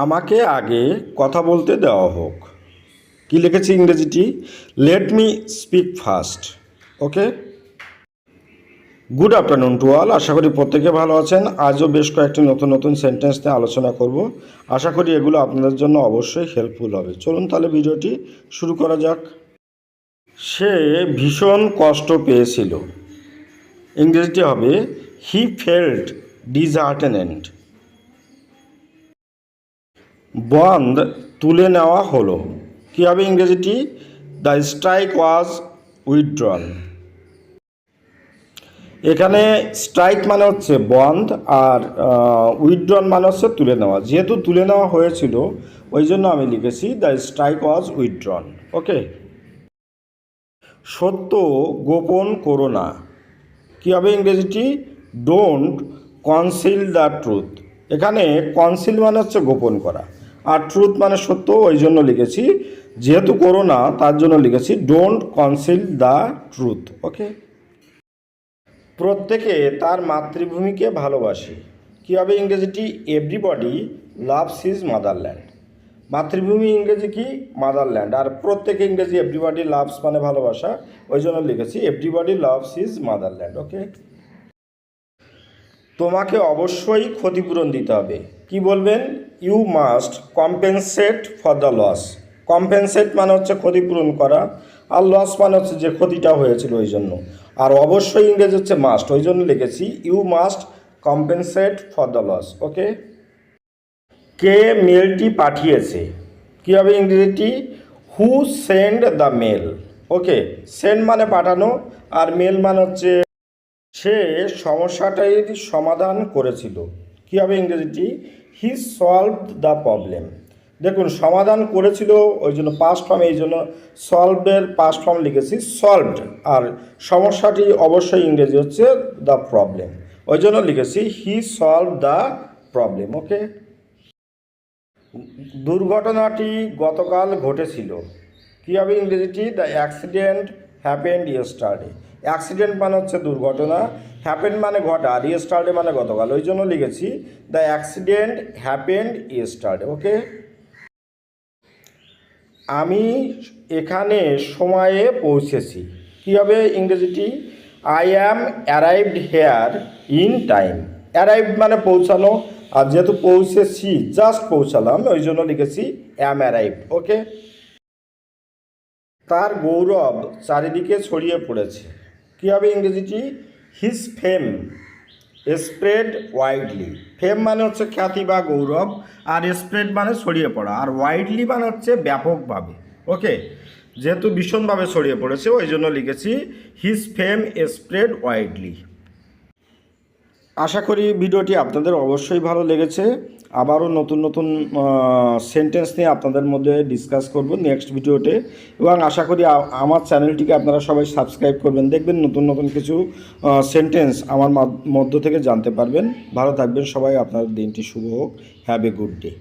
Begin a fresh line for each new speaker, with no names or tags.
আমাকে আগে কথা বলতে দেওয়া হোক। কি লিখেছি ইংরেজিটি? Let me speak first. Okay, good afternoon to all. আশা করি প্রত্যেকে ভালো আছেন। আজও বেশ কয়েকটি নতুন নতুন সেন্টেন্স নিয়ে আলোচনা করব। আশা করি এগুলো আপনাদের জন্য অবশ্যই হেল্পফুল হবে। চলুন তাহলে ভিডিওটি শুরু করা যাক। সে ভীষণ কষ্ট পেয়েছিল। ইংরেজিটি হবে হি ফেল্ট ডিসহার্টেনেড। বন্ধ তুলে নেওয়া হলো। কী হবে ইংরেজিটি? The strike was withdrawn. এখানে স্ট্রাইক মানে হচ্ছে বন্ধ, আর উইথড্রন মানে হচ্ছে তুলে নেওয়া। যেহেতু তুলে নেওয়া হয়েছিল ওই জন্য আমি লিখেছি the strike was withdrawn. Okay, সত্য গোপন করো না। কী হবে ইংরেজিটি? Don't conceal the truth. এখানে কনসিল মানে হচ্ছে গোপন করা, আর ট্রুথ মানে সত্য, ওই জন্য লিখেছি, যেহেতু করো না তার জন্য লিখেছি don't conceal the truth. Okay, প্রত্যেকে তার মাতৃভূমিকে ভালোবাসে। কী হবে ইংরেজিটি? Everybody loves his motherland. মাতৃভূমি ইংরেজি কি? মাদারল্যান্ড। আর প্রত্যেকে ইংরেজি এভরিবডি লাভস মানে ভালোবাসা, ওই জন্য লিখেছি everybody loves his motherland. Okay, তোমাকে অবশ্যই ক্ষতিপূরণ দিতে হবে। কি বলবেন? You must compensate for the loss. Compensate মানে হচ্ছে ক্ষতিপূরণ করা, আর লস মানে হচ্ছে যে ক্ষতিটা হয়েছিল ওই জন্য। আর অবশ্যই ইংরেজি হচ্ছে মাস্ট, ওই জন্য লিখেছি you must compensate for the loss. Okay, কে মেলটি পাঠিয়েছে? কী হবে ইংরেজিটি? Who send the mail. Okay, send মানে পাঠানো, আর মেল মানে হচ্ছে সে সমস্যাটার সমাধান করেছিল। কী হবে ইংরেজিটি? He solved the problem. দেখুন, সমাধান করেছিল ওই জন্য পাস্ট ফর্ম, এই জন্য সলভের পাস্ট ফর্ম লিখেছি সলভড, আর সমস্যাটি অবশ্যই ইংরেজি হচ্ছে দ্য প্রবলেম, ওই জন্য লিখেছি he solve the problem. Okay, দুর্ঘটনাটি গতকাল ঘটেছিল। কী হবে ইংরেজিটি? The accident happened yesterday. Accident মানে হচ্ছে দুর্ঘটনা, হ্যাপেন্ড মানে ঘটা, আর ইয়েস্টারডে মানে গতকাল, ওই জন্য লিখেছি the accident happened yesterday. Okay, আমি এখানে সময়ে পৌঁছেছি। কী হবে ইংরেজিটি? I am arrived here in time. Arrived মানে পৌঁছানো, আর যেহেতু পৌঁছেছি, জাস্ট পৌঁছালাম, ওই জন্য লিখেছি অ্যাম অ্যারাইভড। ওকে, তার গৌরব চারিদিকে ছড়িয়ে পড়েছে। কী হবে ইংরেজিটি? His fame spread widely. Fame মানে হচ্ছে খ্যাতি বা গৌরব, আর স্প্রেড মানে ছড়িয়ে পড়া, আর ওয়াইডলি মানে হচ্ছে ব্যাপকভাবে। ওকে, যেহেতু ভীষণভাবে ছড়িয়ে পড়েছে ওই জন্য লিখেছি হিজ ফেম স্প্রেড ওয়াইডলি। আশা করি ভিডিওটি আপনাদের অবশ্যই ভালো লেগেছে। আবারও নতুন নতুন সেন্টেন্স নিয়ে আপনাদের মধ্যে ডিসকাস করব নেক্সট ভিডিওতে, এবং আশা করি আমার চ্যানেলটিকে আপনারা সবাই সাবস্ক্রাইব করবেন। দেখবেন নতুন নতুন কিছু সেন্টেন্স আমার মধ্য থেকে জানতে পারবেন। ভালো থাকবেন সবাই, আপনার দিনটি শুভ হোক। Have a good day.